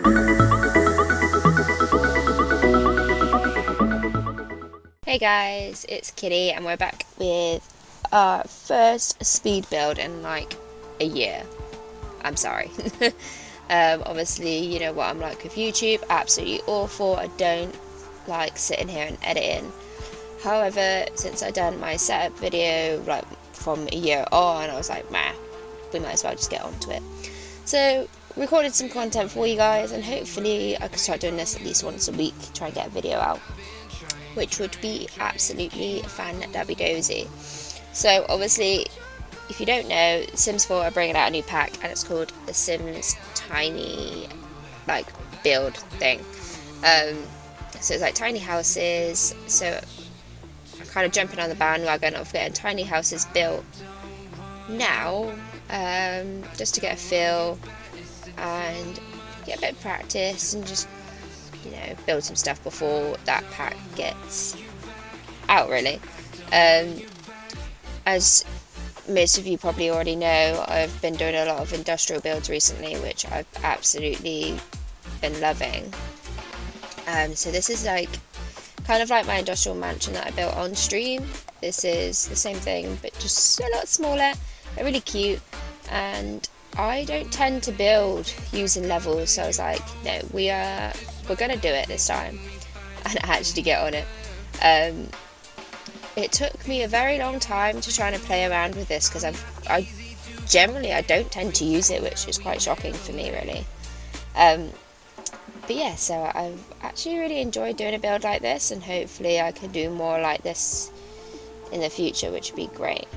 Hey guys, it's Kitty and we're back with our first speed build in like a year. I'm sorry. Obviously, you know what I'm like with YouTube, absolutely awful. I don't like sitting here and editing. However, since I done my setup video like from a year on, I was like, man, we might as well just get onto it. So, recorded some content for you guys and hopefully I can start doing this at least once a week, try and get a video out, which would be absolutely fan-dabby-dozy. So obviously, if you don't know, Sims 4 are bringing out a new pack and it's called the Sims Tiny like build thing. So it's like tiny houses, so I'm kind of jumping on the bandwagon of getting tiny houses built now, just to get a feel and get a bit of practice and just, you know, build some stuff before that pack gets out, really. As most of you probably already know, I've been doing a lot of industrial builds recently, which I've absolutely been loving. So this is like kind of like my industrial mansion that I built on stream. This is the same thing but just a lot smaller. They're really cute, and I don't tend to build using levels, so I was like, no, we're gonna do it this time and actually get on it. It took me a very long time to try and play around with this because I generally don't tend to use it, which is quite shocking for me, really. But yeah, so I've actually really enjoyed doing a build like this, and hopefully I can do more like this in the future, which would be great.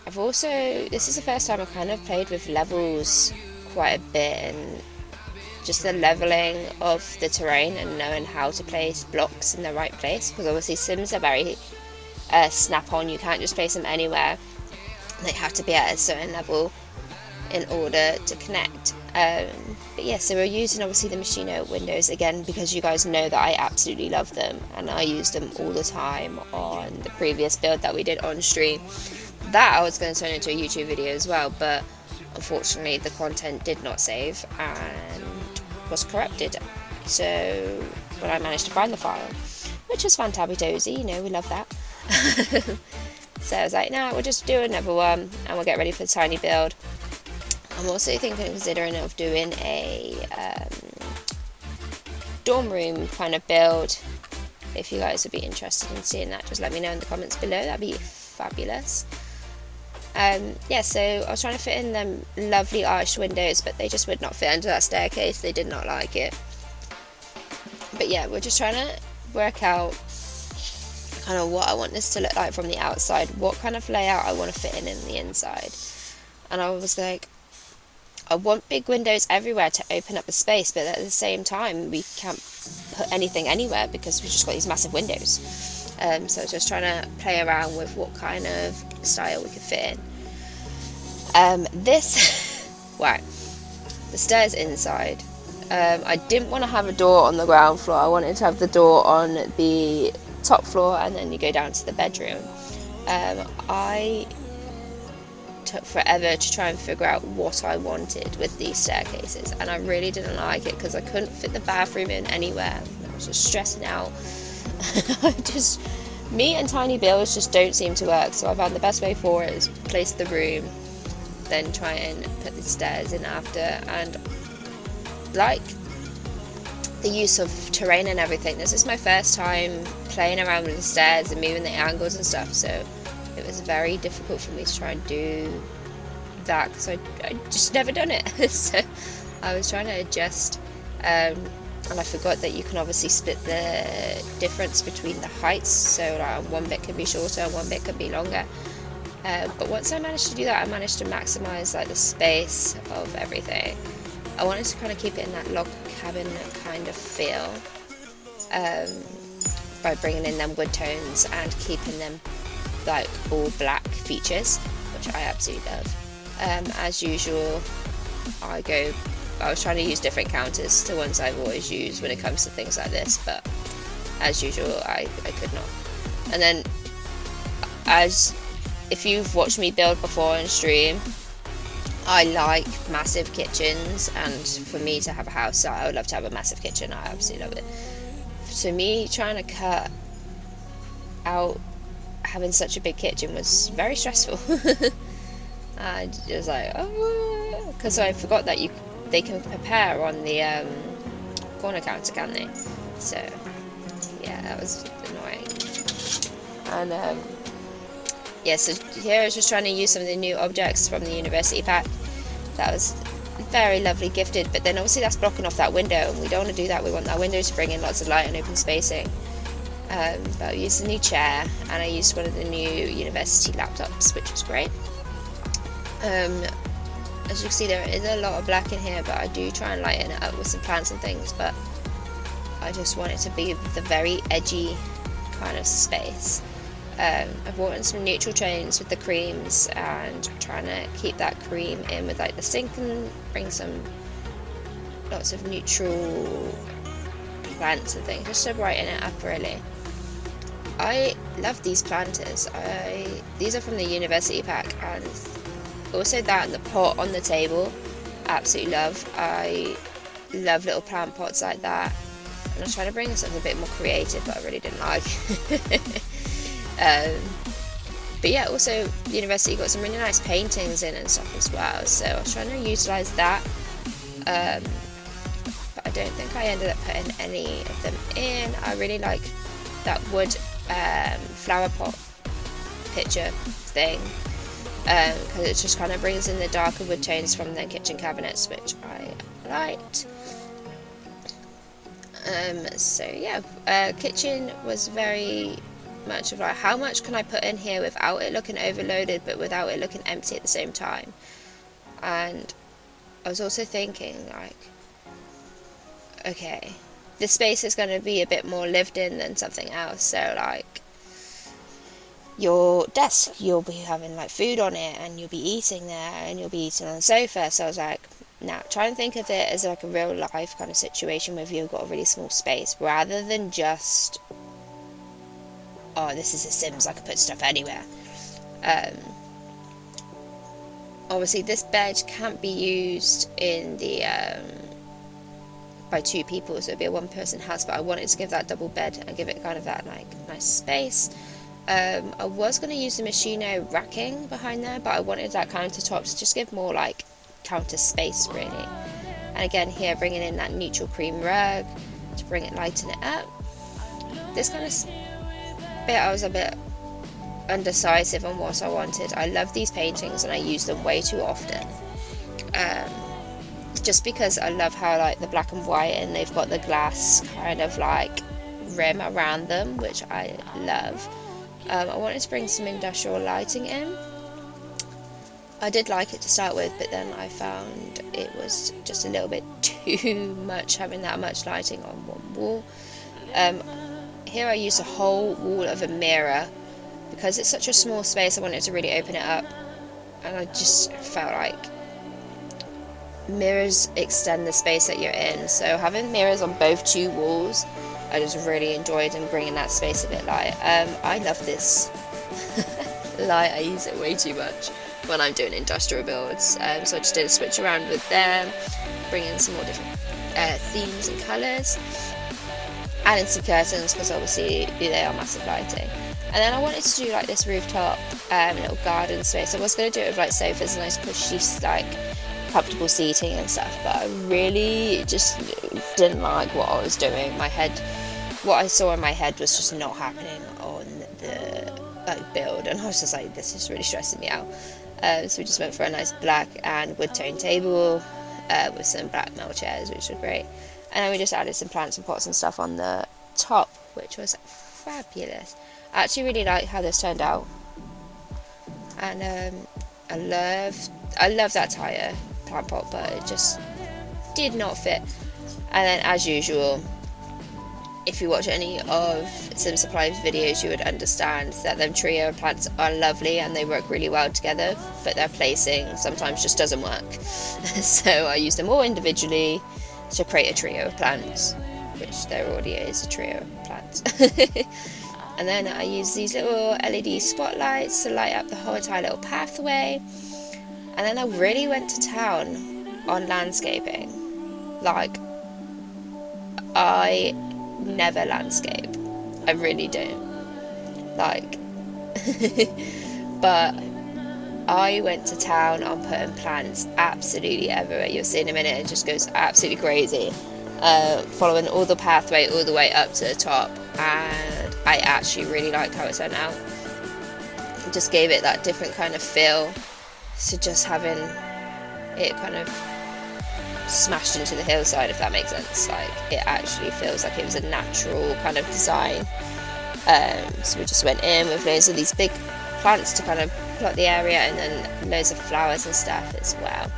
This is the first time I've kind of played with levels quite a bit, and just the leveling of the terrain and knowing how to place blocks in the right place, because obviously Sims are very snap-on. You can't just place them anywhere. They have to be at a certain level in order to connect. But yeah, so we're using obviously the Machino windows again because you guys know that I absolutely love them and I used them all the time on the previous build that we did on stream. That I was going to turn into a YouTube video as well, but unfortunately the content did not save and was corrupted. So when I managed to find the file, which was fan-tabby-dozy, you know, we love that. So I was like, nah, we'll just do another one and we'll get ready for the tiny build. I'm also considering of doing a dorm room kind of build. If you guys would be interested in seeing that, just let me know in the comments below. That'd be fabulous. Yeah, so I was trying to fit in them lovely arched windows, but they just would not fit under that staircase. They did not like it. But yeah, we're just trying to work out kind of what I want this to look like from the outside, what kind of layout I want to fit in the inside. And I was like, I want big windows everywhere to open up the space, but at the same time we can't put anything anywhere because we've just got these massive windows. So I was just trying to play around with what kind of style we could fit in. Wow, the stairs inside. I didn't want to have a door on the ground floor. I wanted to have the door on the top floor and then you go down to the bedroom. I took forever to try and figure out what I wanted with these staircases, and I really didn't like it because I couldn't fit the bathroom in anywhere. I was just stressing out. Me and tiny builds just don't seem to work, so I found the best way forward is place the room, then try and put the stairs in after. And like the use of terrain and everything, this is my first time playing around with the stairs and moving the angles and stuff, so it was very difficult for me to try and do that because I just never done it. So I was trying to adjust, and I forgot that you can obviously split the difference between the heights, so like one bit could be shorter and one bit could be longer. But once I managed to do that, I managed to maximize like the space of everything. I wanted to kind of keep it in that log cabin kind of feel, by bringing in them wood tones and keeping them like all black features, which I absolutely love. As usual, I was trying to use different counters to ones I've always used when it comes to things like this, but as usual I could not. And then, as if you've watched me build before on stream, I like massive kitchens, and for me to have a house, I would love to have a massive kitchen. I absolutely love it. So me trying to cut out having such a big kitchen was very stressful. I was like, oh, because I forgot that they can prepare on the corner counter, can't they? So yeah, that was annoying. And yeah, so here I was just trying to use some of the new objects from the university pack. That was very lovely gifted, but then obviously that's blocking off that window, and we don't want to do that. We want that window to bring in lots of light and open spacing. But I used a new chair, and I used one of the new university laptops, which was great. As you can see, there is a lot of black in here, but I do try and lighten it up with some plants and things, but I just want it to be the very edgy kind of space. I've brought in some neutral tones with the creams, and trying to keep that cream in with like the sink and bring lots of neutral plants and things just to brighten it up really. I love these planters. These are from the university pack, and also that and the pot on the table, absolutely love. I love little plant pots like that, and I was trying to bring something a bit more creative, but I really didn't like. But yeah, also the university got some really nice paintings in and stuff as well, so I was trying to utilise that, but I don't think I ended up putting any of them in. I really like that wood flower pot picture thing, because it just kind of brings in the darker wood tones from the kitchen cabinets, which I liked. So yeah, kitchen was very much of like, how much can I put in here without it looking overloaded but without it looking empty at the same time. And I was also thinking like, okay, this space is going to be a bit more lived in than something else, so like your desk, you'll be having like food on it and you'll be eating there and you'll be eating on the sofa. So I was like, now try and think of it as like a real life kind of situation where you've got a really small space, rather than just, oh, this is a Sims, I could put stuff anywhere. Obviously this bed can't be used in the by two people, so it'd be a one person house, but I wanted to give that double bed and give it kind of that like nice space. I was going to use the Machino racking behind there, but I wanted that countertop to just give more like counter space really. And again here, bringing in that neutral cream rug to bring it, lighten it up. This kind of bit I was a bit undecisive on what I wanted. I love these paintings and I use them way too often, just because I love how like the black and white, and they've got the glass kind of like rim around them, which I love. I wanted to bring some industrial lighting in. I did like it to start with, but then I found it was just a little bit too much having that much lighting on one wall. Here I used a whole wall of a mirror because it's such a small space. I wanted to really open it up, and I just felt like mirrors extend the space that you're in, so having mirrors on both two walls, I just really enjoyed, and bringing that space a bit light. I love this light. I use it way too much when I'm doing industrial builds, so I just did a switch around with them, bring in some more different themes and colours, adding some curtains because obviously they are massive lighting. And then I wanted to do like this rooftop little garden space. I was going to do it with like sofas and nice cushy like comfortable seating and stuff, but I really just didn't like what I was doing. What I saw in my head was just not happening on the build, and I was just like, this is really stressing me out. So we just went for a nice black and wood tone table with some black metal chairs, which were great, and then we just added some plants and pots and stuff on the top, which was fabulous. I actually really like how this turned out, and I love that tire plant pot, but it just did not fit. And then as usual, if you watch any of Sim Supply's videos, you would understand that them trio of plants are lovely and they work really well together, but their placing sometimes just doesn't work. So I use them all individually to create a trio of plants, which there already is a trio of plants. And then I use these little LED spotlights to light up the whole entire little pathway. And then I really went to town on landscaping. Like, I never landscape. I really don't. Like, but I went to town on putting plants absolutely everywhere. You'll see in a minute, it just goes absolutely crazy. Following all the pathway all the way up to the top, and I actually really liked how it turned out. It just gave it that different kind of feel. So just having it kind of smashed into the hillside, if that makes sense. Like, it actually feels like it was a natural kind of design. So we just went in with loads of these big plants to kind of plot the area, and then loads of flowers and stuff as well.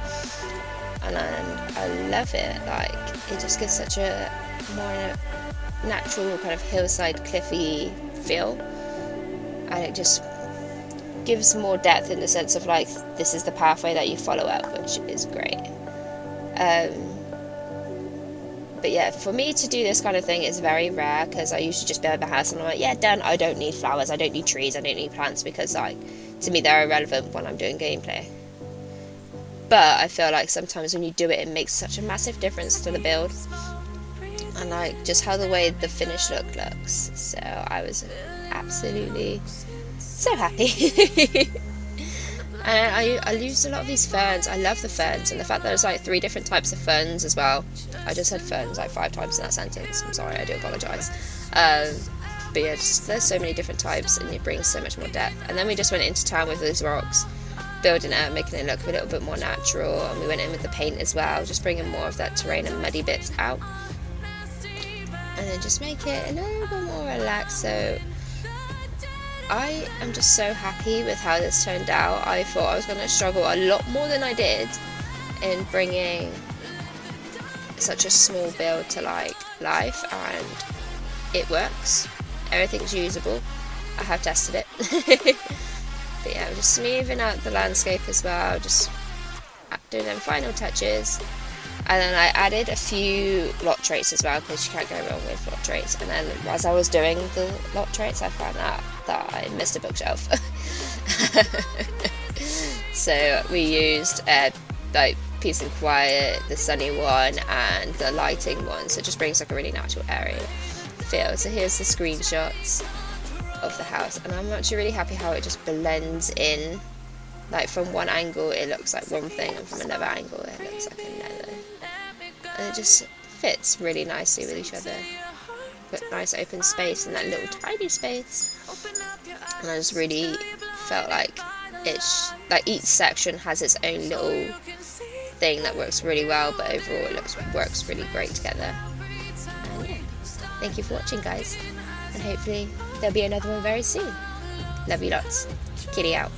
And I love it. Like, it just gives such a more natural kind of hillside cliffy feel, and it just gives more depth in the sense of like, this is the pathway that you follow up, which is great. But yeah, for me to do this kind of thing is very rare, because I usually just build my house and I'm like, yeah, done. I don't need flowers, I don't need trees, I don't need plants, because like, to me they're irrelevant when I'm doing gameplay. But I feel like sometimes when you do it, it makes such a massive difference to the build, and like just how the way the finished look looks. So I was absolutely so happy. And I used a lot of these ferns. I love the ferns, and the fact that there's like 3 different types of ferns as well. I just said ferns like 5 times in that sentence. I'm sorry, I do apologise. But yeah, just, there's so many different types, and it brings so much more depth. And then we just went into town with those rocks, building it up, making it look a little bit more natural. And we went in with the paint as well, just bringing more of that terrain and muddy bits out, and then just make it a little bit more relaxed. So I am just so happy with how this turned out. I thought I was going to struggle a lot more than I did in bringing such a small build to like life, and it works. Everything's usable. I have tested it. But yeah, I'm just smoothing out the landscape as well, just doing them final touches. And then I added a few lot traits as well, because you can't go wrong with lot traits. And then as I was doing the lot traits, I found out that I missed a bookshelf. So we used like peace and quiet, the sunny one, and the lighting one. So it just brings like a really natural area feel. So here's the screenshots of the house, and I'm actually really happy how it just blends in. Like, from one angle it looks like one thing, and from another angle it looks like another, and it just fits really nicely with each other. Got nice open space in that little tiny space, and I just really felt like it's like each section has its own little thing that works really well, but overall it works really great together. And yeah, thank you for watching, guys, and hopefully there'll be another one very soon. Love you lots. Kitty out.